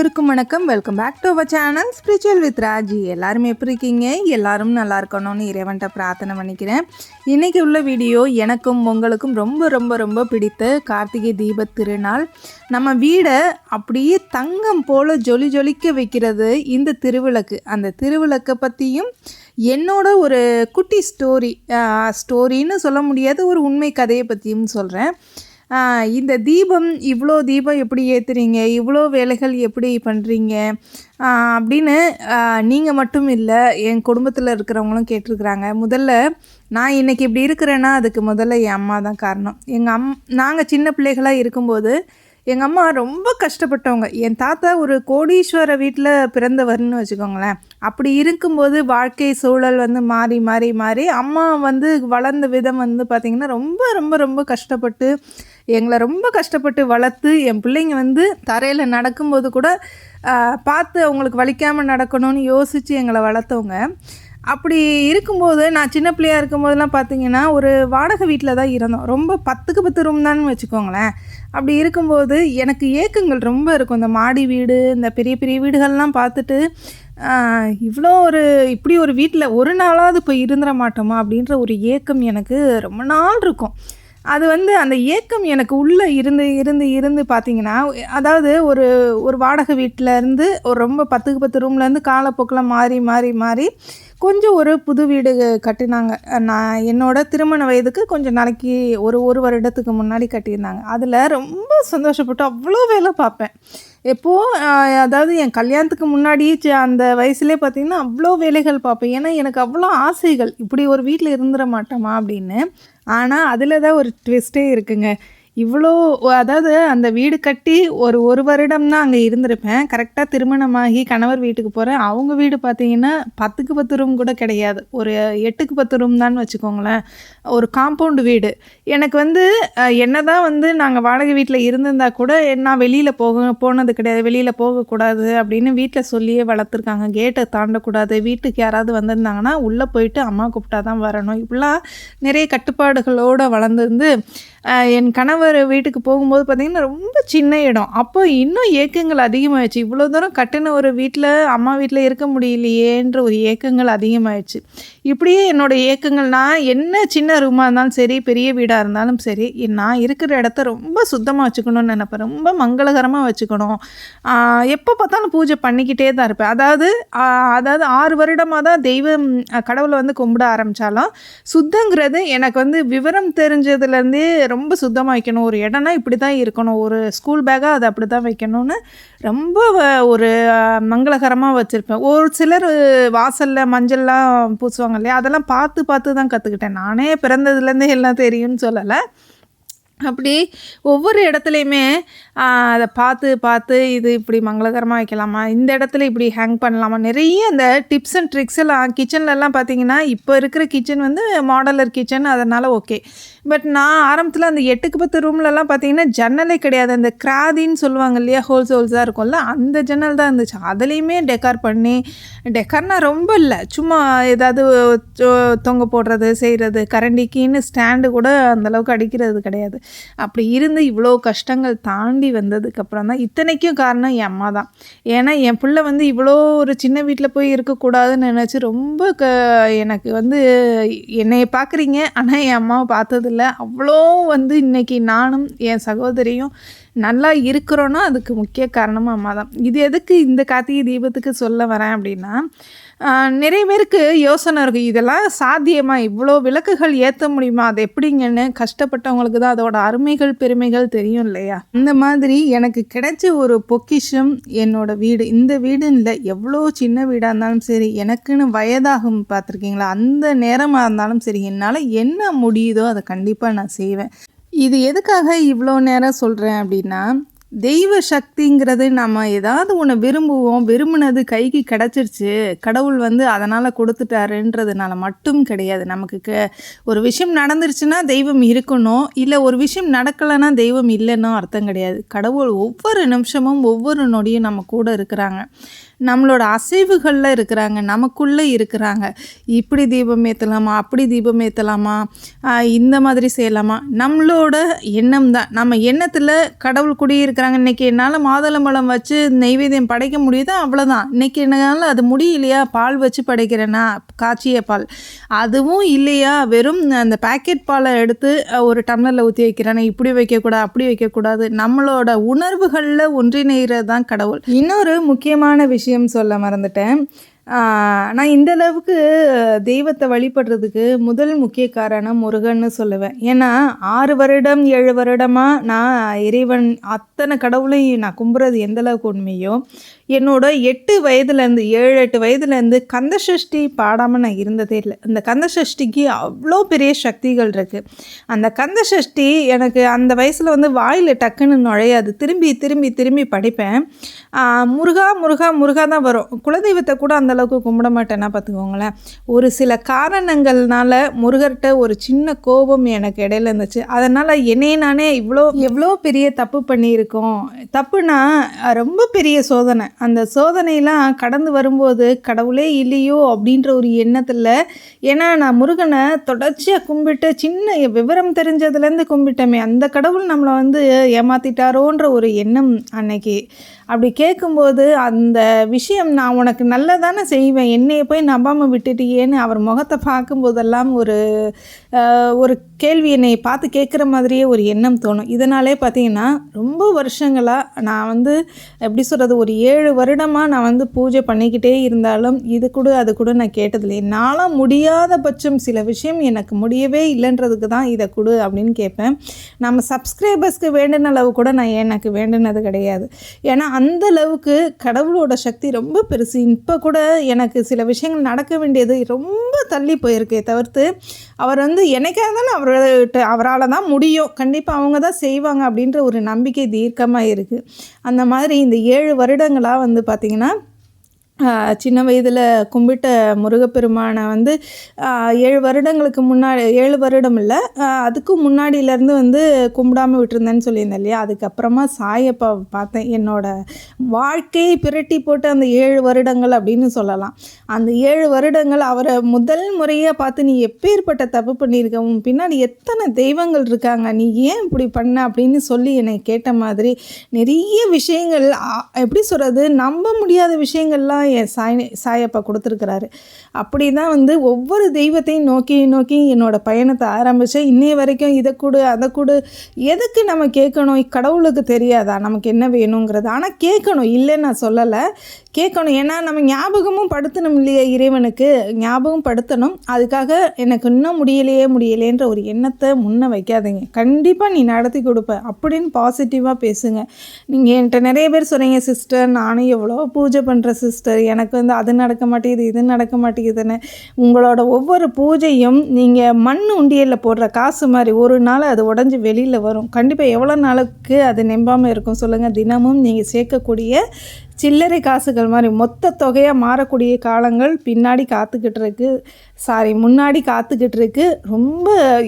அனைவருக்கும் வணக்கம். Welcome back to our channel spiritual with Raji. எல்லாரும் எப்படி இருக்கீங்க? எல்லாரும் நல்லா இருக்கணும்னு இறைவன்கிட்ட பிரார்த்தனை பண்ணிக்கிறேன். இன்றைக்கி உள்ள வீடியோ எனக்கும் உங்களுக்கும் ரொம்ப ரொம்ப ரொம்ப பிடித்த கார்த்திகை தீப திருநாள். நம்ம வீடை அப்படியே தங்கம் போல் ஜொலிக்க வைக்கிறது இந்த திருவிளக்கு. அந்த திருவிளக்கை பற்றியும் என்னோட ஒரு குட்டி ஸ்டோரின்னு சொல்ல முடியாது, ஒரு உண்மை கதையை பற்றியும் சொல்கிறேன். இந்த இவ்வளோ தீபம் எப்படி ஏற்றுறீங்க, இவ்வளோ வேலைகள் எப்படி பண்ணுறீங்க அப்படின்னு நீங்கள் மட்டும் இல்லை, என் குடும்பத்தில் இருக்கிறவங்களும் கேட்டிருக்கிறாங்க. முதல்ல நான் இன்றைக்கி இப்படி இருக்கிறேன்னா அதுக்கு முதல்ல என் அம்மா தான் காரணம். நாங்கள் சின்ன பிள்ளைகளாக இருக்கும்போது எங்கள் அம்மா ரொம்ப கஷ்டப்பட்டவங்க. என் தாத்தா ஒரு கோடீஸ்வர வீட்டில் பிறந்தவர்னு வச்சுக்கோங்களேன். அப்படி இருக்கும்போது வாழ்க்கை சூழல் மாறி அம்மா வளர்ந்த விதம் பார்த்திங்கன்னா ரொம்ப ரொம்ப ரொம்ப கஷ்டப்பட்டு எங்களை ரொம்ப கஷ்டப்பட்டு வளர்த்து, என் பிள்ளைங்க தரையில் நடக்கும்போது கூட பார்த்து அவங்களுக்கு வலிக்காமல் நடக்கணும்னு யோசித்து எங்களை வளர்த்தவங்க. அப்படி இருக்கும்போது நான் சின்ன பிள்ளையாக இருக்கும்போதெல்லாம் பார்த்திங்கன்னா ஒரு வாடகை வீட்டில் தான் இருந்தோம். ரொம்ப 10க்கு 10 ரூம் தான் வச்சுக்கோங்களேன். அப்படி இருக்கும்போது எனக்கு ஏக்கங்கள் ரொம்ப இருக்கும். இந்த மாடி வீடு, இந்த பெரிய பெரிய வீடுகள்லாம் பார்த்துட்டு இப்படி ஒரு வீட்டில் ஒரு நாளாவது போய் இருந்துட மாட்டோமா அப்படின்ற ஒரு ஏக்கம் எனக்கு ரொம்ப நாள் இருக்கும். அது அந்த ஏக்கம் எனக்கு உள்ளே இருந்து பார்த்திங்கன்னா, அதாவது ஒரு வாடகை வீட்டிலேருந்து ஒரு ரொம்ப 10க்கு 10 ரூம்லேருந்து காலப்போக்கில் மாறி கொஞ்சம் ஒரு புது வீடு கட்டினாங்க. நான் என்னோடய திருமண வயதுக்கு கொஞ்சம் நாளைக்கு ஒரு வருடத்துக்கு முன்னாடி கட்டியிருந்தாங்க. அதில் ரொம்ப சந்தோஷப்பட்டு அவ்வளோ வேலை பார்ப்பேன். எப்போது அதாவது என் கல்யாணத்துக்கு முன்னாடி அந்த வயசுலேயே பார்த்திங்கன்னா அவ்வளோ வேலைகள் பார்ப்பேன். ஏன்னா எனக்கு அவ்வளோ ஆசைகள், இப்படி ஒரு வீட்டில் இருந்துட மாட்டோமா அப்படின்னு. ஆனால் அதில் தான் ஒரு ட்விஸ்ட்டே இருக்குங்க. அதாவது அந்த வீடு கட்டி ஒரு வருடம் தான் அங்கே இருந்திருப்பேன். கரெக்டாக திருமணமாகி கணவர் வீட்டுக்கு போகிறேன். அவங்க வீடு பார்த்திங்கன்னா 10க்கு 10 ரூம் கூட கிடையாது, ஒரு 8க்கு 10 ரூம் தான் வச்சுக்கோங்களேன். ஒரு காம்பவுண்டு வீடு. எனக்கு என்ன தான் நாங்கள் வாடகை வீட்டில் இருந்திருந்தால் கூட நான் வெளியில் போனது கிடையாது. வெளியில் போகக்கூடாது அப்படின்னு வீட்டில் சொல்லியே வளர்த்துருக்காங்க. கேட்டை தாண்டக்கூடாது, வீட்டுக்கு யாராவது வந்திருந்தாங்கன்னா உள்ளே போயிட்டு அம்மா கூப்பிட்டா தான் வரணும். இப்படிலாம் நிறைய கட்டுப்பாடுகளோடு வளர்ந்துருந்து என் கணவர் வீட்டுக்கு போகும்போது பார்த்திங்கன்னா ரொம்ப சின்ன இடம். அப்போ இன்னும் ஏக்கங்கள் அதிகமாகிடுச்சு. இவ்வளோ தூரம் கட்டின ஒரு வீட்டில், அம்மா வீட்டில் இருக்க முடியலையேன்ற ஒரு ஏக்கங்கள் அதிகமாகிடுச்சு. இப்படியே என்னோடய ஏக்கங்கள், நான் என்ன சின்ன ரூமாக இருந்தாலும் சரி, பெரிய வீடாக இருந்தாலும் சரி, நான் இருக்கிற இடத்த ரொம்ப சுத்தமாக வச்சுக்கணும்னு நினைப்பேன். ரொம்ப மங்களகரமாக வச்சுக்கணும். எப்போ பார்த்தாலும் பூஜை பண்ணிக்கிட்டே தான் இருப்பேன். அதாவது 6 வருடமாக தான் கடவுளை கும்பிட ஆரம்பித்தாலும் சுத்தங்கிறது எனக்கு விவரம் தெரிஞ்சதுலேருந்தே ரொம்ப சுத்தமாக வைக்கணும். ஒரு இடம்னா இப்படி தான் இருக்கணும், ஒரு ஸ்கூல் பேக்காக அதை அப்படி தான் வைக்கணும்னு ரொம்ப ஒரு மங்களகரமாக வச்சுருப்பேன். ஒரு சிலர் வாசலில் மஞ்சள்லாம் பூசுவாங்க இல்லையா, அதெல்லாம் பார்த்து தான் கற்றுக்கிட்டேன். நானே பிறந்ததுலேருந்தே எல்லாம் தெரியும்னு சொல்லலை. அப்படி ஒவ்வொரு இடத்துலையுமே அதை பார்த்து இது இப்படி மங்களகரமாக வைக்கலாமா, இந்த இடத்துல இப்படி ஹேங் பண்ணலாமா, நிறைய அந்த டிப்ஸ் அண்ட் ட்ரிக்ஸ் எல்லாம் கிச்சன்லலாம் பார்த்திங்கன்னா, இப்போ இருக்கிற கிச்சன் மாடலர் கிச்சன், அதனால் ஓகே. பட் நான் ஆரம்பத்தில் அந்த 8க்கு 10 ரூம்லலாம் பார்த்திங்கன்னா ஜன்னலே கிடையாது. அந்த கிராதின்னு சொல்லுவாங்க இல்லையா, ஹோல்ஸாக இருக்கும்ல, அந்த ஜன்னல் தான் இருந்துச்சு. அதுலேயுமே டெக்கார்னா ரொம்ப இல்லை, சும்மா ஏதாவது தொங்க போடுறது செய்கிறது, கரண்டிக்கின்னு ஸ்டாண்டு கூட அந்தளவுக்கு அடிக்கிறது கிடையாது. அப்படி இருந்து இவ்வளோ கஷ்டங்கள் தாண்டி வந்ததுக்கப்புறம் தான், இத்தனைக்கும் காரணம் என் அம்மா தான். ஏன்னா என் பிள்ளை இவ்வளோ ஒரு சின்ன வீட்டில் போய் இருக்கக்கூடாதுன்னு நினச்சி ரொம்ப எனக்கு என்னைய பார்க்குறீங்க, ஆனால் என் அம்மாவை பார்த்ததில்ல. அவ்வளோ இன்றைக்கி நானும் என் சகோதரியும் நல்லா இருக்கிறோன்னா அதுக்கு முக்கிய காரணமும் அம்மா தான். இது எதுக்கு இந்த கார்த்திகை தீபத்துக்கு சொல்ல வரேன் அப்படின்னா, நிறைய பேருக்கு யோசனை இருக்கும், இதெல்லாம் சாத்தியமா, இவ்வளோ விளக்குகள் ஏற்ற முடியுமா, அது எப்படிங்கன்னு. கஷ்டப்பட்டவங்களுக்கு தான் அதோட அருமைகள் பெருமைகள் தெரியும் இல்லையா. இந்த மாதிரி எனக்கு கிடைச்ச ஒரு பொக்கிஷம் என்னோட வீடு. இந்த வீடுன்னு இல்லை, எவ்வளோ சின்ன வீடாக இருந்தாலும் சரி, எனக்குன்னு வயதாகும் பார்த்துருக்கீங்களா, அந்த நேரமாக இருந்தாலும் சரி, என்னால் என்ன முடியுதோ அதை கண்டிப்பாக நான் செய்வேன். இது எதுக்காக இவ்வளோ நேரம் சொல்கிறேன் அப்படின்னா, தெய்வ சக்திங்கிறது நம்ம ஏதாவது ஒன்று விரும்புவோம், விரும்பினது கைக்கு கிடச்சிருச்சு, கடவுள் அதனால் கொடுத்துட்டாருன்றதுனால மட்டும் கிடையாது. நமக்கு ஒரு விஷயம் நடந்துருச்சுன்னா தெய்வம் இருக்கணும், இல்லை ஒரு விஷயம் நடக்கலைன்னா தெய்வம் இல்லைன்னு அர்த்தம் கிடையாது. கடவுள் ஒவ்வொரு நிமிஷமும் ஒவ்வொரு நொடியும் நம்ம கூட இருக்கிறாங்க. நம்மளோட அசைவுகளில் இருக்கிறாங்க, நமக்குள்ளே இருக்கிறாங்க. இப்படி தீபம் ஏற்றலாமா, அப்படி தீபம் ஏற்றலாமா, இந்த மாதிரி செய்யலாமா, நம்மளோட எண்ணம் தான். நம்ம எண்ணத்தில் கடவுள் குடியிருக்க இருக்கிறாங்க. இன்றைக்கி என்னால் மாதுளம்பழம் வச்சு நெய்வேத்தியம் படைக்க முடியுதோ அவ்வளோதான். இன்றைக்கி என்னால் அது முடியலையா, பால் வச்சு படைக்கிறேன்னா காய்ச்சிய பால், அதுவும் இல்லையா, வெறும் அந்த பேக்கெட் பாலை எடுத்து ஒரு டம்ளரில் ஊற்றி வைக்கிறேன்னா இப்படி வைக்கக்கூடாது அப்படி வைக்கக்கூடாது. நம்மளோட உணர்வுகளில் ஒன்றிணைகிறது தான் கடவுள். இன்னொரு முக்கியமான விஷயம் சொல்ல மறந்துட்டேன். நான் இந்த அளவுக்கு தெய்வத்தை வழிபடுறதுக்கு முதல் முக்கிய காரணம் முருகன்னு சொல்லுவேன். ஏன்னா 6 வருடம் 7 வருடமாக நான் இறைவன் அத்தனை கடவுளையும் நான் கும்புறது எந்தளவுக்கு உண்மையோ, என்னோட 8 வயதுலேருந்து 7-8 வயதுலேருந்து கந்தசஷ்டி பாடாமல் நான் இருந்ததே இல்லை. அந்த கந்தசஷ்டிக்கு அவ்வளோ பெரிய சக்திகள் இருக்குது. அந்த கந்தசஷ்டி எனக்கு அந்த வயசில் வந்து வாயில் டக்குன்னு நுழையாது. திரும்பி திரும்பி திரும்பி படிப்பேன். முருகா முருகா முருகா தான் வரும். குலதெய்வத்தை கூட அந்தளவுக்கு கும்பிட மாட்டேன்னா பார்த்துக்கோங்களேன். ஒரு சில காரணங்கள்னால முருகர்கிட்ட ஒரு சின்ன கோபம் எனக்கு இடையில இருந்துச்சு. அதனால் என்னையே நானே எவ்வளோ பெரிய தப்பு பண்ணியிருக்கோம். தப்புனா ரொம்ப பெரிய சோதனை. அந்த சோதனையெல்லாம் கடந்து வரும்போது கடவுளே இல்லையோ அப்படின்ற ஒரு எண்ணத்தில், ஏன்னா நான் முருகனை தொடர்ச்சியாக கும்பிட்டு சின்ன விவரம் தெரிஞ்சதுலேருந்து கும்பிட்டோமே, அந்த கடவுள் நம்மளை வந்து ஏமாற்றிட்டாரோன்ற ஒரு எண்ணம் அன்னைக்கு. அப்படி கேட்கும்போது அந்த விஷயம், நான் உனக்கு நல்லதானே செய்வேன், என்னையை போய் நம்பாமல் விட்டுட்டியேன்னு அவர் முகத்தை பார்க்கும்போதெல்லாம் ஒரு கேள்வி என்னை பார்த்து கேட்குற மாதிரியே ஒரு எண்ணம் தோணும். இதனாலே பார்த்திங்கன்னா ரொம்ப வருஷங்களாக நான் வந்து எப்படி சொல்கிறது, ஒரு 7 வருடமாக நான் வந்து பூஜை பண்ணிக்கிட்டே இருந்தாலும் இது கூட அது கூட நான் கேட்டதில்லை. என்னால் முடியாத பட்சம் சில விஷயம் எனக்கு முடியவே இல்லைன்றதுக்கு தான் இதை கொடு அப்படின்னு கேட்பேன். நம்ம சப்ஸ்கிரைபர்ஸ்க்கு வேண்டின அளவு கூட நான் எனக்கு வேண்டினது கிடையாது. ஏன்னா அந்த அளவுக்கு கடவுளோட சக்தி ரொம்ப பெருசு. இப்போ கூட எனக்கு சில விஷயங்கள் நடக்க வேண்டியது ரொம்ப தள்ளி போயிருக்கே தவிர்த்து, அவர் வந்து எனக்காக இருந்தாலும் அவரால் தான் முடியும், கண்டிப்பாக அவங்க தான் செய்வாங்க அப்படின்ற ஒரு நம்பிக்கை தீர்க்கமாக இருக்குது. அந்த மாதிரி இந்த 7 வருடங்களாக வந்து பார்த்திங்கன்னா சின்ன வயதில் கும்பிட்ட முருகப்பெருமானை வந்து 7 வருடங்களுக்கு முன்னாடி, 7 வருடம் இல்லை, அதுக்கும் முன்னாடியிலேருந்து வந்து கும்பிடாமல் விட்டுருந்தேன்னு சொல்லியிருந்தேன் இல்லையா. அதுக்கப்புறமா சாயப்பா பார்த்தேன். என்னோடய வாழ்க்கையை பிரட்டி போட்டு அந்த 7 வருடங்கள் அப்படின்னு சொல்லலாம். அந்த 7 வருடங்கள் அவரை முதல் முறையாக பார்த்து, நீ எப்பேற்பட்ட தப்பு பண்ணியிருக்க, உன் பின்னாடி எத்தனை தெய்வங்கள் இருக்காங்க, நீ ஏன் இப்படி பண்ண அப்படின்னு சொல்லி என்னை கேட்ட மாதிரி நிறைய விஷயங்கள், எப்படி சொல்கிறது, நம்ப முடியாத விஷயங்கள்லாம் என் சாயப்பா கொடுத்துருக்கிறாரு. அப்படி தான் வந்து ஒவ்வொரு தெய்வத்தையும் நோக்கி நோக்கி என்னோடய பயணத்தை ஆரம்பித்தேன். இன்னைய வரைக்கும் இதை கொடு அதை கொடு, எதுக்கு நம்ம கேட்கணும், கடவுளுக்கு தெரியாதா நமக்கு என்ன வேணுங்கிறது? ஆனால் கேட்கணும், இல்லைன்னு நான் சொல்லலை, கேட்கணும். ஏன்னா நம்ம ஞாபகமும் படுத்தணும் இல்லையா, இறைவனுக்கு ஞாபகம் படுத்தணும். அதுக்காக எனக்கு இன்னும் முடியலையேன்ற ஒரு எண்ணத்தை முன்ன வைக்காதீங்க. கண்டிப்பாக நீ நடத்தி கொடுப்ப அப்படின்னு பாசிட்டிவாக பேசுங்க. நீங்கள் என்கிட்ட நிறைய பேர் சொல்கிறீங்க, சிஸ்டர் நானும் எவ்வளோ பூஜை பண்ணுற சிஸ்டர், எனக்கு வந்து அது நடக்க மாட்டேங்குது இது நடக்க மாட்டேங்குதுன்னு. உங்களோட ஒவ்வொரு பூஜையும் நீங்கள் மண் உண்டியலில் போடுற காசு மாதிரி ஒரு நாள் அது உடஞ்சி வெளியில் வரும். கண்டிப்பாக எவ்வளோ நாளுக்கு அது நம்பாமல் இருக்கும் சொல்லுங்கள்? தினமும் நீங்கள் சேர்க்கக்கூடிய சில்லறை காசுகள் மாதிரி மொத்த தொகையாக மாறக்கூடிய காலங்கள் பின்னாடி முன்னாடி காத்துக்கிட்டு இருக்கு. ரொம்ப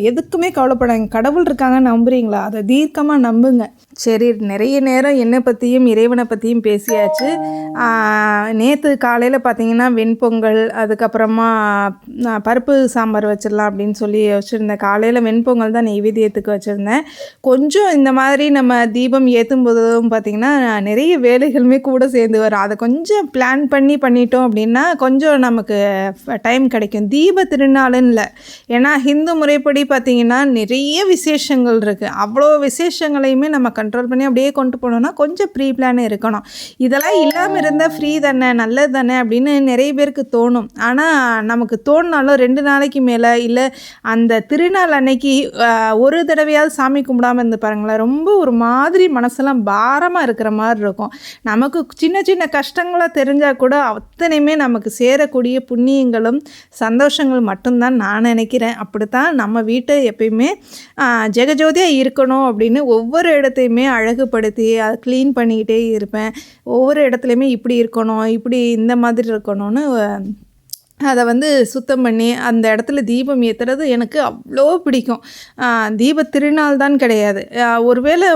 எதுக்குமே கவலைப்படாங்க. கடவுள் இருக்காங்க நம்புறீங்களா? அதை தீர்க்கமாக நம்புங்க. சரி, நிறைய நேரம் என்னை பற்றியும் இறைவனை பற்றியும் பேசியாச்சு. நேற்று காலையில் பார்த்திங்கன்னா வெண்பொங்கல், அதுக்கப்புறமா பருப்பு சாம்பார் வச்சிடலாம் அப்படின்னு சொல்லி வச்சுருந்தேன். காலையில் வெண்பொங்கல் தான் நெய்வேத்தியத்துக்கு வச்சுருந்தேன். கொஞ்சம் இந்த மாதிரி நம்ம தீபம் ஏற்றும் போதும் பார்த்திங்கன்னா நிறைய வேலைகளுமே கூட சேர்ந்து வரும். அதை கொஞ்சம் பிளான் பண்ணிட்டோம் அப்படின்னா கொஞ்சம் நமக்கு டைம் கிடைக்கும். தீப திருநாளுன்னு இல்லை, ஏன்னா ஹிந்து முறைப்படி பார்த்திங்கன்னா நிறைய விசேஷங்கள் இருக்குது. அவ்வளோ விசேஷங்களையுமே நம்ம கண்ட்ரோல் பண்ணி அப்படியே கொண்டு போனோம்னா கொஞ்சம் ப்ரீ பிளான் இருக்கணும். இதெல்லாம் இல்லாமல் இருந்தால் ஃப்ரீ தானே, நல்லது தானே அப்படின்னு நிறைய பேருக்கு தோணும். ஆனால் நமக்கு தோணினாலும் 2 நாளைக்கு மேலே, இல்லை அந்த திருநாள் அன்னைக்கு ஒரு தடவையாவது சாமி கும்பிடாமல் இருந்து பாருங்களேன், ரொம்ப ஒரு மாதிரி மனசெல்லாம் பாரமாக இருக்கிற மாதிரி இருக்கும். நமக்கு சின்ன சின்ன கஷ்டங்களாக தெரிஞ்சால் கூட அத்தனையுமே நமக்கு சேரக்கூடிய புண்ணியங்களும் சந்தோஷங்கள் மட்டும்தான் நான் நினைக்கிறேன். அப்படித்தான் நம்ம வீட்டை எப்பயுமே ஜெகஜோதியாக இருக்கணும் அப்படின்னு ஒவ்வொரு இடத்தையுமே அழகுபடுத்தி அதை க்ளீன் பண்ணிக்கிட்டே இருப்பேன். ஒவ்வொரு இடத்துலையுமே இப்படி இருக்கணும், இப்படி இந்த மாதிரி இருக்கணும்னு அதை வந்து சுத்தம் பண்ணி அந்த இடத்துல தீபம் ஏற்றுறது எனக்கு அவ்வளோ பிடிக்கும். தீப திருநாள் தான் கிடையாது. ஒருவேளை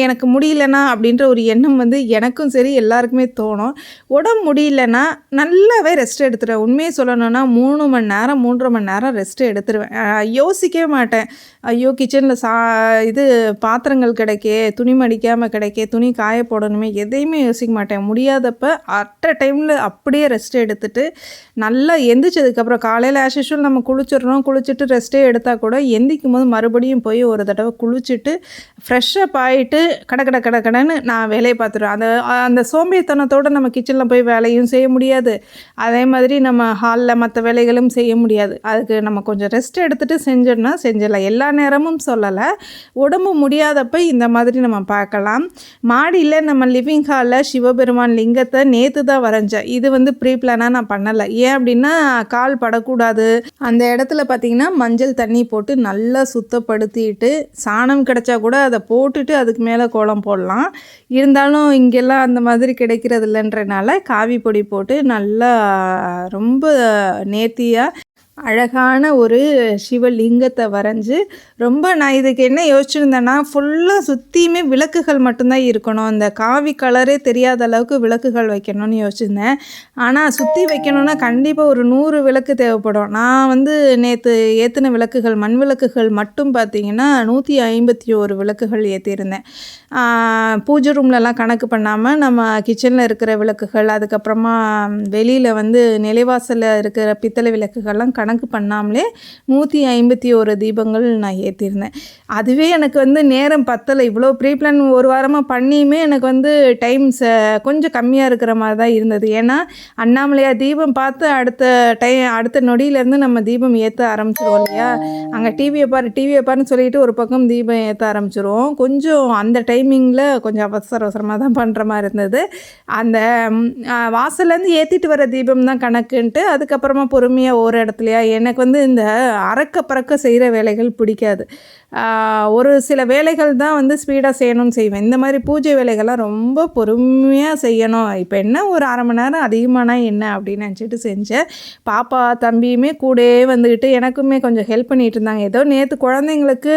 எனக்கு முடியலனா அப்படின்ற ஒரு எண்ணம் வந்து எனக்கும் சரி எல்லாருக்குமே தோணும். உடம்பு முடியலன்னா நல்லாவே ரெஸ்ட் எடுத்துருவேன். உண்மையை சொல்லணும்னா 3 மணி நேரம் 3.5 மணி நேரம் ரெஸ்ட் எடுத்துருவேன். யோசிக்கவே மாட்டேன். ஐயோ கிச்சனில் இது பாத்திரங்கள் கிடைக்கே, துணி மடிக்காமல் கிடைக்கே, துணி காய போடணுமே, எதையுமே யோசிக்க மாட்டேன். முடியாதப்ப அட் அ டைமில் அப்படியே ரெஸ்ட் எடுத்துட்டு நல்லா எந்திரிச்சதுக்கப்புறம் காலையில் ஆஸ் யூஷுவல் நம்ம குளிச்சிடுறோம். குளிச்சுட்டு ரெஸ்ட்டே எடுத்தால் கூட எந்திக்கும் போது மறுபடியும் போய் ஒரு தடவை குளிச்சுட்டு ஃப்ரெஷ்ஷப் ஆகிட்டு கடன்னு நான் வேலையை பார்த்துருவேன். அந்த சோம்பேறித்தனத்தோடு நம்ம கிச்சனில் போய் வேலையும் செய்ய முடியாது. அதே மாதிரி நம்ம ஹாலில் மற்ற வேலைகளும் செய்ய முடியாது. அதுக்கு நம்ம கொஞ்சம் ரெஸ்ட் எடுத்துகிட்டு செஞ்சோன்னா செஞ்சிடலாம். எல்லா நேரமும் சொல்லலை, உடம்பு முடியாதப்ப இந்த மாதிரி நம்ம பார்க்கலாம். மாடியில் நம்ம லிவிங் ஹாலில் சிவபெருமான் லிங்கத்தை நேற்று தான் வரைஞ்சேன். இது வந்து ப்ரீ பிளானாக நான் பண்ணலை. ஏன் அப்படின்னா கால் படக்கூடாது. அந்த இடத்துல பார்த்திங்கன்னா மஞ்சள் தண்ணி போட்டு நல்லா சுத்தப்படுத்திட்டு சாணம் கிடச்சா கூட அதை போட்டுட்டு அதுக்கு மேலே கோலம் போடலாம். இருந்தாலும் இங்கெல்லாம் அந்த மாதிரி கிடைக்கிறது இல்லைன்றனால காவி பொடி போட்டு நல்லா ரொம்ப நேர்த்தியாக அழகான ஒரு சிவலிங்கத்தை வரைஞ்சி நான் இதுக்கு என்ன யோசிச்சுருந்தேன்னா ஃபுல்லாக சுற்றியுமே விளக்குகள் மட்டும்தான் இருக்கணும். அந்த காவி கலரே தெரியாத அளவுக்கு விளக்குகள் வைக்கணும்னு யோசிச்சிருந்தேன். ஆனால் சுற்றி வைக்கணுன்னா கண்டிப்பாக ஒரு 100 விளக்கு தேவைப்படும். நான் வந்து நேற்று ஏற்றின விளக்குகள் மண் விளக்குகள் மட்டும் பார்த்திங்கன்னா 151 விளக்குகள் ஏற்றிருந்தேன். பூஜை ரூம்லலாம் கணக்கு பண்ணாமல் நம்ம கிச்சனில் இருக்கிற விளக்குகள், அதுக்கப்புறமா வெளியில் வந்து நிலைவாசலில் இருக்கிற பித்தளை விளக்குகள்லாம் கணக்கு பண்ணாமலே 151 தீபங்கள் நான் ஏற்றிருந்தேன். அதுவே எனக்கு வந்து நேரம் பத்தலை. இவ்வளோ ப்ரீ பிளான் ஒரு வாரமாக பண்ணியுமே எனக்கு வந்து டைம்ஸ் கொஞ்சம் கம்மியாக இருக்கிற மாதிரி தான் இருந்தது. ஏன்னா அண்ணாமலையார் தீபம் பார்த்து அடுத்த நொடியிலேருந்து நம்ம தீபம் ஏற்ற ஆரம்பிச்சிருவோம் இல்லையா. அங்கே டிவியை பாருன்னு சொல்லிட்டு ஒரு பக்கம் தீபம் ஏற்ற ஆரம்பிச்சிருவோம். கொஞ்சம் அந்த டைமிங்கில் கொஞ்சம் அவசரமாக தான் பண்ணுற மாதிரி இருந்தது. அந்த வாசல்லேருந்து ஏற்றிட்டு வர தீபம் தான் கணக்குன்ட்டு அதுக்கப்புறமா பொறுமையாக ஒரு இடத்துலையா. எனக்கு வந்து இந்த அறக்க பறக்க செய்கிற வேலைகள் பிடிக்காது. ஒரு சில வேலைகள் தான் வந்து ஸ்பீடாக செய்யணும்னு செய்வேன். இந்த மாதிரி பூஜை வேலைகள்லாம் ரொம்ப பொறுமையாக செய்யணும். இப்போ என்ன ஒரு 1/2 மணி நேரம் அதிகமானா என்ன அப்படின்னு நினச்சிட்டு செஞ்சேன். பாப்பா தம்பியுமே கூடவே வந்துக்கிட்டு எனக்குமே கொஞ்சம் ஹெல்ப் பண்ணிகிட்டு இருந்தாங்க. ஏதோ நேற்று குழந்தைங்களுக்கு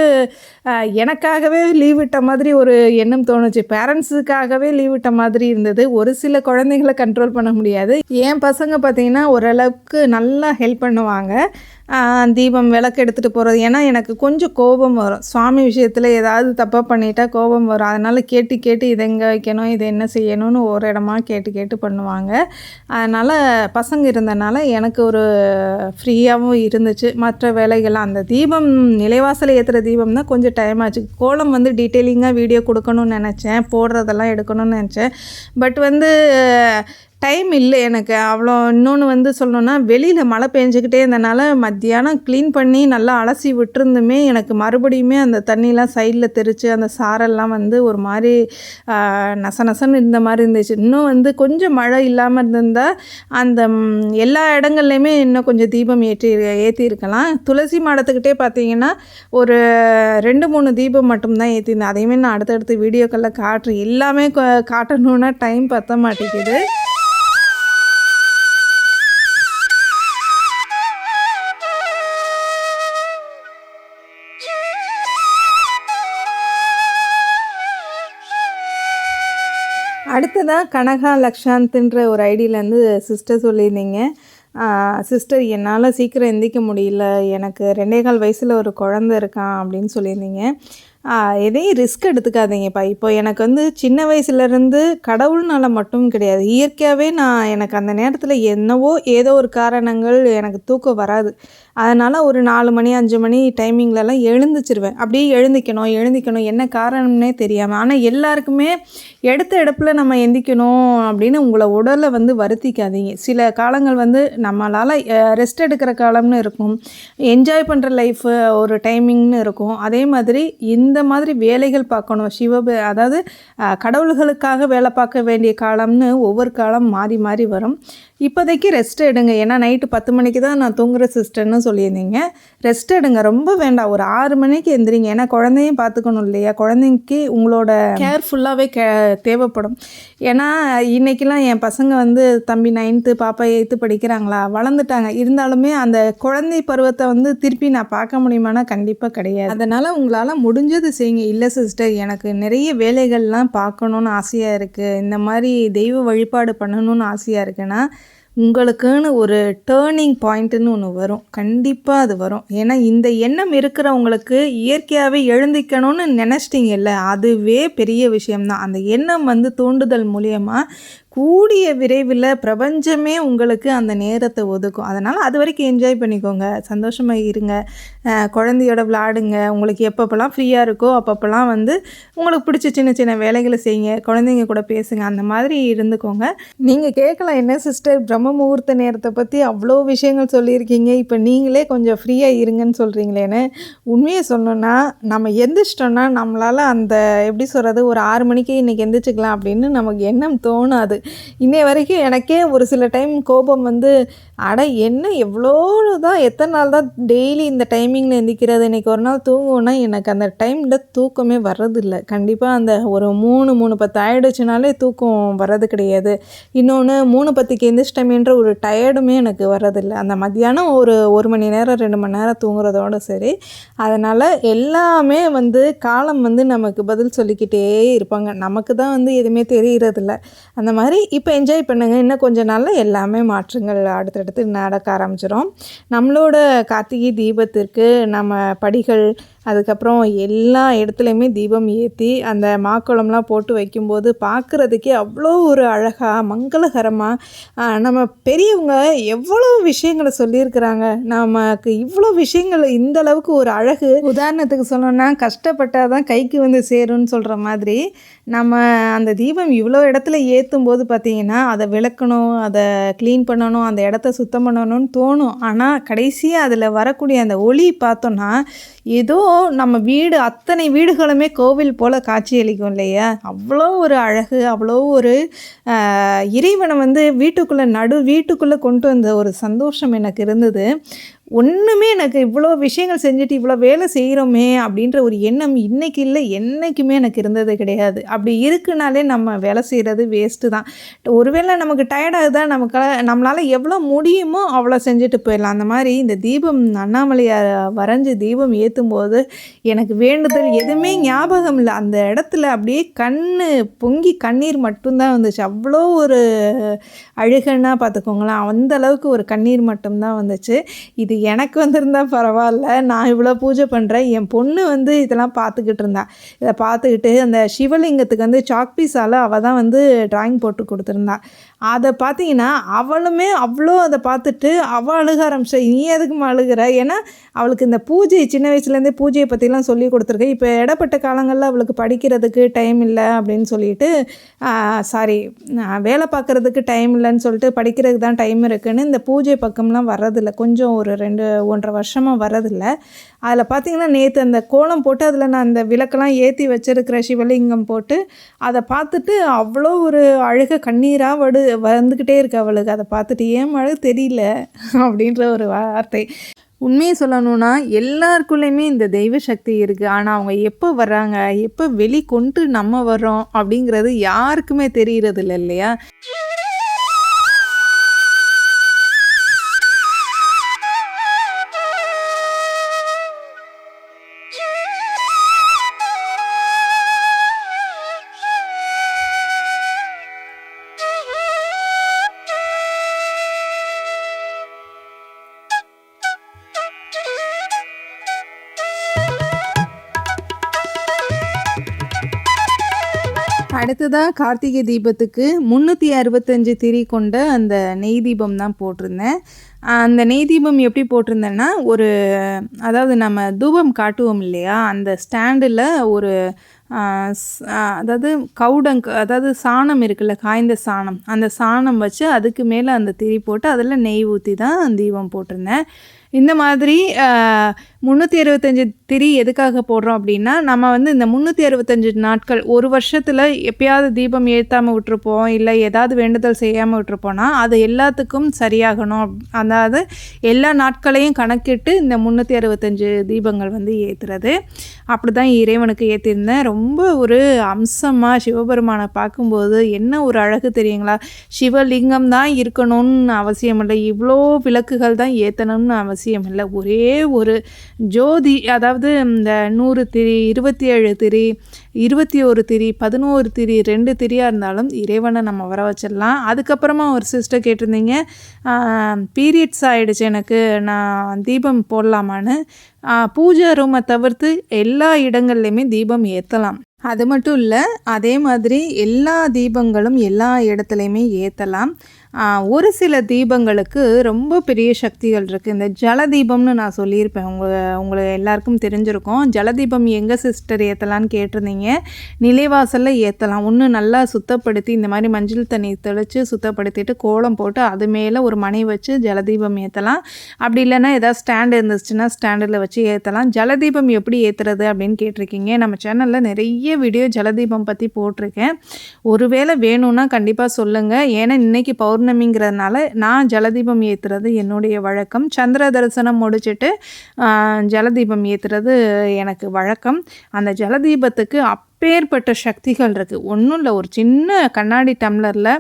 எனக்காகவே லீவ் விட்ட மாதிரி ஒரு எண்ணம் தோணுச்சு. பேரண்ட்ஸுக்காகவே லீவ் விட்ட மாதிரி இருந்தது. ஒரு சில குழந்தைங்களை கண்ட்ரோல் பண்ண முடியாது. என் பசங்க பார்த்திங்கன்னா ஓரளவுக்கு நல்லா ஹெல்ப் பண்ணுவாங்க. தீபம் விளக்கு எடுத்துகிட்டு போகிறது. ஏன்னா எனக்கு கொஞ்சம் கோபம் வரும். சுவாமி விஷயத்தில் ஏதாவது தப்பாக பண்ணிட்டா கோபம் வரும். அதனால் கேட்டு இதை எங்கே வைக்கணும், இதை என்ன செய்யணும்னு ஒரு இடமா கேட்டு பண்ணுவாங்க. அதனால் பசங்க இருந்தனால எனக்கு ஒரு ஃப்ரீயாகவும் இருந்துச்சு. மற்ற வேலைகள்லாம் அந்த தீபம் நிலைவாசல் ஏற்றுற தீபம் தான் கொஞ்சம் டைம் ஆச்சு. கோலம் வந்து டீட்டெயிலிங்காக வீடியோ கொடுக்கணும்னு நினச்சேன், போடுறதெல்லாம் எடுக்கணும்னு நினச்சேன். பட் வந்து டைம் இல்லை எனக்கு அவ்வளோ. இன்னொன்று வந்து சொல்லணுன்னா வெளியில் மழை பெஞ்சிக்கிட்டே இருந்தனால மத்தியானம் க்ளீன் பண்ணி நல்லா அலசி விட்டுருந்துமே எனக்கு மறுபடியுமே அந்த தண்ணிலாம் சைடில் தெரித்து அந்த சாரெல்லாம் வந்து ஒரு மாதிரி நசன்னு இருந்த மாதிரி இருந்துச்சு. இன்னும் வந்து கொஞ்சம் மழை இல்லாமல் இருந்திருந்தால் அந்த எல்லா இடங்கள்லையுமே இன்னும் கொஞ்சம் தீபம் ஏற்றிருக்கலாம். துளசி மாடத்துக்கிட்டே பார்த்தீங்கன்னா ஒரு 2-3 தீபம் மட்டும்தான் ஏற்றிருந்தேன். அதையுமே நான் அடுத்தடுத்து வீடியோக்களில் காட்டுறேன். எல்லாமே காட்டணுன்னா டைம் பத்த மாட்டேங்குது. அடுத்ததாக கனகா லக்ஷாந்த்ன்ற ஒரு ஐடியிலேருந்து சிஸ்டர் சொல்லியிருந்தீங்க. சிஸ்டர் என்னால் சீக்கிரம் எந்திரிக்க முடியல, எனக்கு 2.25 வயசில் ஒரு குழந்த இருக்கான் அப்படின்னு சொல்லியிருந்தீங்க. எதையும் ரிஸ்க் எடுத்துக்காதீங்கப்பா. இப்போ எனக்கு வந்து சின்ன வயசுலேருந்து கடவுள்னால மட்டும் கிடையாது, இயற்கையாகவே எனக்கு அந்த நேரத்தில் என்னவோ ஏதோ ஒரு காரணங்கள் எனக்கு தூக்கம் வராது. அதனால் ஒரு 4 மணி 5 மணி டைமிங்லலாம் எழுந்திரிச்சிருவேன். அப்படியே எழுந்திக்கணும் என்ன காரணம்னே தெரியாமல். ஆனால் எல்லாருக்குமே எடுப்பில் நம்ம எந்திக்கணும் அப்படின்னு உங்களை உடலை வந்து வருத்திக்காதீங்க. சில காலங்கள் வந்து நம்மளால் ரெஸ்ட் எடுக்கிற காலம்னு இருக்கும், என்ஜாய் பண்ணுற லைஃப் ஒரு டைமிங்னு இருக்கும். அதே மாதிரி இந்த மாதிரி வேலைகள் பார்க்கணும், அதாவது கடவுள்களுக்காக வேலை பார்க்க வேண்டிய காலம்னு ஒவ்வொரு காலம் மாறி வரும். இப்போதைக்கு ரெஸ்ட் எடுங்க. ஏன்னா நைட்டு 10 மணிக்கு தான் நான் தூங்குற சிஸ்டர்னு சொல்லியிருந்தீங்க. ரெஸ்ட் எடுங்க, ரொம்ப வேண்டாம். ஒரு 6 மணிக்கு எந்திரிங்க. ஏன்னா குழந்தையும் பார்த்துக்கணும் இல்லையா? குழந்தைக்கு உங்களோட கேர்ஃபுல்லாகவே தேவைப்படும். ஏன்னா இன்றைக்கெலாம் என் பசங்க வந்து தம்பி 9th பாப்பா 8th படிக்கிறாங்களா, வளர்ந்துட்டாங்க. இருந்தாலுமே அந்த குழந்தை பருவத்தை வந்து திருப்பி நான் பார்க்க முடியுமானா கண்டிப்பாக கிடையாது. அதனால் உங்களால் முடிஞ்சது செய்யுங்க. இல்லை சிஸ்டர், எனக்கு நிறைய வேலைகள்லாம் பார்க்கணுன்னு ஆசையாக இருக்குது, இந்த மாதிரி தெய்வ வழிபாடு பண்ணணும்னு ஆசையாக இருக்குன்னா உங்களுக்குன்னு ஒரு டேர்னிங் பாயிண்ட்டுன்னு ஒன்று வரும். கண்டிப்பாக அது வரும். ஏன்னா இந்த எண்ணம் இருக்கிறவங்களுக்கு இயற்கையாகவே எழுந்திக்கணும்னு நினச்சிட்டிங்கல்ல, அதுவே பெரிய விஷயம்தான். அந்த எண்ணம் வந்து தூண்டுதல் மூலியமாக கூடிய விரைவில் பிரபஞ்சமே உங்களுக்கு அந்த நேரத்தை ஒதுக்கும். அதனால் அது வரைக்கும் என்ஜாய் பண்ணிக்கோங்க, சந்தோஷமாக இருங்க, குழந்தையோட விளாடுங்க. உங்களுக்கு எப்பப்போலாம் ஃப்ரீயாக இருக்கோ அப்பப்போலாம் வந்து உங்களுக்கு பிடிச்ச சின்ன சின்ன வேலைகளை செய்யுங்க, குழந்தைங்க கூட பேசுங்க, அந்த மாதிரி இருந்துக்கோங்க. நீங்கள் கேட்கலாம், என்ன சிஸ்டர் பிரம்ம முகூர்த்த நேரத்தை பற்றி அவ்வளோ விஷயங்கள் சொல்லியிருக்கீங்க, இப்போ நீங்களே கொஞ்சம் ஃப்ரீயாக இருங்கன்னு சொல்கிறீங்களேன்னு. உண்மையை சொல்லணுன்னா நம்ம எந்திரிச்சிட்டோன்னா நம்மளால் அந்த எப்படி சொல்கிறது, ஒரு 6 மணிக்கு இன்றைக்கி எந்திரிச்சிக்கலாம் அப்படின்னு நமக்கு எண்ணம் தோணாது. இன்னைய வரைக்கும் எனக்கே ஒரு சில டைம் கோபம் வந்து, அட என்ன எவ்வளோ தான் எத்தனை நாள் தான் டெய்லி இந்த டைமிங்கில் எந்திரிக்கிறது, இன்றைக்கி ஒரு நாள் தூங்குவோன்னா எனக்கு அந்த டைமில் தூக்கமே வர்றதில்லை. கண்டிப்பாக அந்த ஒரு 3:10 ஆகிடுச்சுனாலே தூக்கம் வர்றது கிடையாது. இன்னொன்று 3:10க்கு எந்திரிச்சிட்டமேன்ற ஒரு டயர்டுமே எனக்கு வர்றதில்லை. அந்த மத்தியானம் ஒரு மணி நேரம் 2 மணி நேரம் தூங்குறதோடு சரி. அதனால் எல்லாமே வந்து காலம் வந்து நமக்கு பதில் சொல்லிக்கிட்டே இருப்பாங்க. நமக்கு தான் வந்து எதுவுமே தெரிகிறதில்ல. அந்த மாதிரி இப்போ என்ஜாய் பண்ணுங்கள். இன்னும் கொஞ்சம் நாளில் எல்லாமே மாற்றங்கள் அடுத்தடுத்து நடக்க ஆரம்பிச்சிடும். நம்மளோட கார்த்திகை தீபத்திற்கு நம்ம படிகள், அதுக்கப்புறம் எல்லா இடத்துலையுமே தீபம் ஏற்றி அந்த மாக்கோளம்லாம் போட்டு வைக்கும்போது பார்க்குறதுக்கே அவ்வளோ ஒரு அழகாக மங்களகரமாக நம்ம பெரியவங்க எவ்வளோ விஷயங்களை சொல்லியிருக்கிறாங்க. நமக்கு இவ்வளோ விஷயங்கள் இந்த அளவுக்கு ஒரு அழகு, உதாரணத்துக்கு சொல்லணும்னா கஷ்டப்பட்டால் தான் கைக்கு வந்து சேரும்னு சொல்கிற மாதிரி, நம்ம அந்த தீபம் இவ்வளோ இடத்துல ஏற்றும் போது பார்த்திங்கன்னா அதை விளக்கணும், அதை க்ளீன் பண்ணணும், அந்த இடத்த சுத்தம் பண்ணணும்னு தோணும். ஆனால் கடைசியாக அதில் வரக்கூடிய அந்த ஒளி பார்த்தோன்னா ஏதோ நம்ம வீடு அத்தனை வீடுகளுமே கோவில் போல் காட்சியளிக்கும் இல்லையா? அவ்வளோ ஒரு அழகு, அவ்வளோ ஒரு இறைவனை வந்து வீட்டுக்குள்ளே கொண்டு வந்த ஒரு சந்தோஷம் எனக்கு இருந்தது. ஒன்றுமே எனக்கு இவ்வளோ விஷயங்கள் செஞ்சுட்டு இவ்வளோ வேலை செய்கிறோமே அப்படின்ற ஒரு எண்ணம் இன்றைக்கி இல்லை, என்றைக்குமே எனக்கு இருந்தது கிடையாது. அப்படி இருக்குனாலே நம்ம வேலை செய்கிறது வேஸ்ட்டு தான். ஒருவேளை நமக்கு டயர்டாகுதா, நம்மளால் எவ்வளோ முடியுமோ அவ்வளோ செஞ்சுட்டு போயிடலாம். அந்த மாதிரி இந்த தீபம் அண்ணாமலையார் வரைஞ்சி தீபம் ஏற்றும் போது எனக்கு வேண்டுதல் எதுவுமே ஞாபகம் இல்லை. அந்த இடத்துல அப்படியே பொங்கி கண்ணீர் மட்டும்தான் வந்துச்சு. அவ்வளோ ஒரு அழுகன்னா பார்த்துக்கோங்களேன், அந்த அளவுக்கு ஒரு கண்ணீர் மட்டும்தான் வந்துச்சு. இது எனக்கு வந்திருந்தால் பரவாயில்ல, நான் இவ்வளோ பூஜை பண்ணுறேன், என் பொண்ணு வந்து இதெல்லாம் பார்த்துக்கிட்டு இருந்தா. இதை பார்த்துக்கிட்டு அந்த சிவலிங்கத்துக்கு வந்து சாக் பீஸால் அவள் தான் வந்து ட்ராயிங் போட்டு கொடுத்துருந்தா. அதை பார்த்தீங்கன்னா அவளுமே அவ்வளோ அதை பார்த்துட்டு அவள் அழுக ஆரம்பிச்சா. நீ எதுக்குமா அழுகிற? ஏன்னா அவளுக்கு இந்த பூஜை சின்ன வயசுலேருந்தே பூஜையை பற்றிலாம் சொல்லி கொடுத்துருக்கேன். இப்போ இடப்பட்ட காலங்களில் அவளுக்கு படிக்கிறதுக்கு டைம் இல்லை அப்படின்னு சொல்லிட்டு, வேலை பார்க்குறதுக்கு டைம் இல்லைன்னு சொல்லிட்டு படிக்கிறதுக்கு தான் டைம் இருக்குதுன்னு இந்த பூஜை பக்கம்லாம் வர்றதில்லை. கொஞ்சம் ஒரு 1.5 வருஷமாக வர்றதில்லை. அதில் பார்த்திங்கன்னா நேற்று அந்த கோலம் போட்டு அதில் நான் அந்த விளக்கெல்லாம் ஏற்றி வச்சுருக்கிற சிவலிங்கம் போட்டு அதை பார்த்துட்டு அவ்வளோ ஒரு அழுக கண்ணீராக வந்துக்கிட்டே இருக்கு அவளுக்கு. அதை பார்த்துட்டு ஏன் அழகு தெரியல அப்படின்ற ஒரு வார்த்தை. உண்மையை சொல்லணும்னா எல்லாருக்குள்ளேயுமே இந்த தெய்வ சக்தி இருக்குது. ஆனால் அவங்க எப்போ வர்றாங்க, எப்போ வெளிக்கொண்டு நம்ம வர்றோம் அப்படிங்கிறது யாருக்குமே தெரிகிறது இல்லை இல்லையா? அடுத்ததாக கார்த்திகை தீபத்துக்கு 365 திரி கொண்ட அந்த நெய் தீபம் தான் போட்டிருந்தேன். அந்த நெய் தீபம் எப்படி போட்டிருந்தேன்னா, அதாவது நம்ம தூபம் காட்டுவோம் இல்லையா, அந்த ஸ்டாண்டில் ஒரு அதாவது அதாவது சாணம் இருக்குல்ல, காய்ந்த சாணம், அந்த சாணம் வச்சு அதுக்கு மேலே அந்த திரி போட்டு அதில் நெய் ஊற்றி தான் தீபம் போட்டிருந்தேன். இந்த மாதிரி 365 திரி எதுக்காக போடுறோம் அப்படின்னா, நம்ம வந்து இந்த 365 நாட்கள் ஒரு வருஷத்தில் எப்பயாவது தீபம் ஏற்றாமல் விட்டுருப்போம், இல்லை ஏதாவது வேண்டுதல் செய்யாமல் விட்டுருப்போம்னா அது எல்லாத்துக்கும் சரியாகணும். அதாவது எல்லா நாட்களையும் கணக்கிட்டு இந்த 365 தீபங்கள் வந்து ஏற்றுறது. அப்படி தான் இறைவனுக்கு ஏற்றிருந்தேன். ரொம்ப ஒரு அம்சமாக சிவபெருமானை பார்க்கும்போது என்ன ஒரு அழகு தெரியுங்களா? சிவலிங்கம் தான் இருக்கணும்னு அவசியம் இல்லை, இவ்வளோ விளக்குகள் தான் ஏற்றணும்னு அவசியம் இல்லை. ஒரே ஒரு ஜோதி, அதாவது இந்த 100 திரி, 27 திரி, 21 திரி, 11 திரி, 2 திரியாக இருந்தாலும் இறைவனை நம்ம வர வச்சிடலாம். அதுக்கப்புறமா ஒரு சிஸ்டர் கேட்டிருந்தீங்க, பீரியட்ஸ் ஆகிடுச்சு எனக்கு, நான் தீபம் போடலாமான்னு. பூஜை ரூமை தவிர்த்து எல்லா இடங்கள்லையுமே தீபம் ஏற்றலாம். அது மட்டும் இல்லை, அதே மாதிரி எல்லா தீபங்களும் எல்லா இடத்துலையுமே ஏற்றலாம். ஒரு சில தீபங்களுக்கு ரொம்ப பெரிய சக்திகள் இருக்குது. இந்த ஜலதீபம்னு நான் சொல்லியிருப்பேன், உங்களுக்கு எல்லாருக்கும் தெரிஞ்சிருக்கும். ஜலதீபம் எங்கே சிஸ்டர் ஏற்றலான்னு கேட்டிருந்தீங்க. நிலைவாசலில் ஏற்றலாம். ஒன்று நல்லா சுத்தப்படுத்தி இந்த மாதிரி மஞ்சள் தண்ணி தெளித்து சுத்தப்படுத்திட்டு கோலம் போட்டு அது மேலே ஒரு மணி வச்சு ஜலதீபம் ஏற்றலாம். அப்படி இல்லைன்னா ஏதாவது ஸ்டாண்டு இருந்துச்சுன்னா ஸ்டாண்டில் வச்சு ஏற்றலாம். ஜலதீபம் எப்படி ஏற்றுறது அப்படின்னு கேட்டிருக்கீங்க. நம்ம சேனலில் நிறைய வீடியோ ஜலதீபம் பற்றி போட்டிருக்கேன். ஒருவேளை வேணும்னா கண்டிப்பாக சொல்லுங்கள். ஏன்னா இன்றைக்கி பௌர்ணமிங்கிறதுனால நான் ஜலதீபம் ஏற்றுறது என்னுடைய வழக்கம். சந்திர தரிசனம் முடிச்சுட்டு ஜலதீபம் ஏற்றுறது எனக்கு வழக்கம். அந்த ஜலதீபத்துக்கு அப்பேற்பட்ட சக்திகள் இருக்குது. ஒன்றும் இல்லை, ஒரு சின்ன கண்ணாடி டம்ளரில்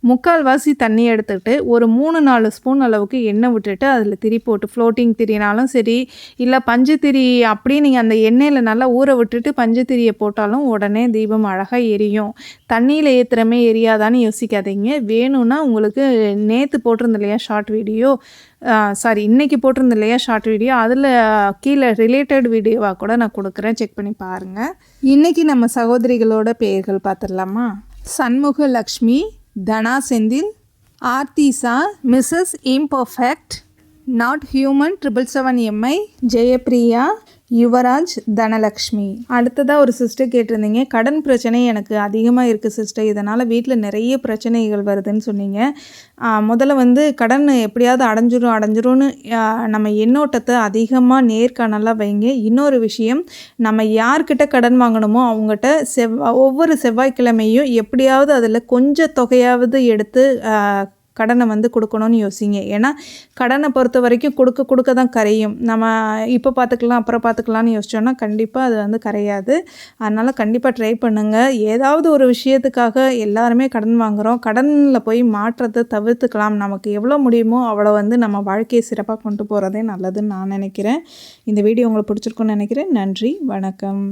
3/4 தண்ணி எடுத்துக்கிட்டு ஒரு 3-4 ஸ்பூன் அளவுக்கு எண்ணெய் விட்டுட்டு அதில் திரி போட்டு, ஃப்ளோட்டிங் திரினாலும் சரி, இல்லை பஞ்சு திரி அப்படியே நீங்கள் அந்த எண்ணெயில் நல்லா ஊற விட்டுட்டு பஞ்சு திரியை போட்டாலும் உடனே தீபம் அழகாக எரியும். தண்ணியில் ஏற்றுறமே எரியாதான்னு யோசிக்காதீங்க. வேணும்னா உங்களுக்கு நேற்று போட்டிருந்த இல்லையா ஷார்ட் வீடியோ, இன்றைக்கி போட்டிருந்த இல்லையா ஷார்ட் வீடியோ, அதில் கீழே ரிலேட்டட் வீடியோவாக கூட நான் கொடுக்குறேன், செக் பண்ணி பாருங்கள். இன்றைக்கி நம்ம சகோதரிகளோட பெயர்கள் பார்த்துடலாமா? Shanmuga Lakshmi, Dhana Senthil, Aarthisa, Mrs imperfect, not human 777MI, Jayapriya, Yuvaraj, Dhanalakshmi. அடுத்ததாக ஒரு சிஸ்டர் கேட்டிருந்தீங்க, கடன் பிரச்சனை எனக்கு அதிகமாக இருக்குது சிஸ்டர், இதனால் வீட்டில் நிறைய பிரச்சனைகள் வருதுன்னு சொன்னீங்க. முதல்ல வந்து கடன் எப்படியாவது அடைஞ்சிரும்னு நம்ம எண்ணோட்டத்தை அதிகமாக நேர்காணலாக வைங்க. இன்னொரு விஷயம், நம்ம யார்கிட்ட கடன் வாங்கணுமோ அவங்ககிட்ட ஒவ்வொரு செவ்வாய்க்கிழமையும் எப்படியாவது அதில் கொஞ்சம் தொகையாவது எடுத்து கடனை வந்து கொடுக்கணும்னு யோசிங்க. ஏன்னா கடனை பொறுத்த வரைக்கும் கொடுக்க தான் கரையும். நம்ம இப்போ பார்த்துக்கலாம் அப்புறம் பார்த்துக்கலான்னு யோசிச்சோன்னா கண்டிப்பாக அது வந்து கரையாது. அதனால் கண்டிப்பாக ட்ரை பண்ணுங்கள். ஏதாவது ஒரு விஷயத்துக்காக எல்லாருமே கடன் வாங்குகிறோம். கடனில் போய் மாற்றத்தை தவிர்த்துக்கலாம். நமக்கு எவ்வளோ முடியுமோ அவ்வளோ வந்து நம்ம வாழ்க்கையை சிறப்பாக கொண்டு போகிறதே நல்லதுன்னு நான் நினைக்கிறேன். இந்த வீடியோ உங்களுக்கு பிடிச்சிருக்குன்னு நினைக்கிறேன். நன்றி, வணக்கம்.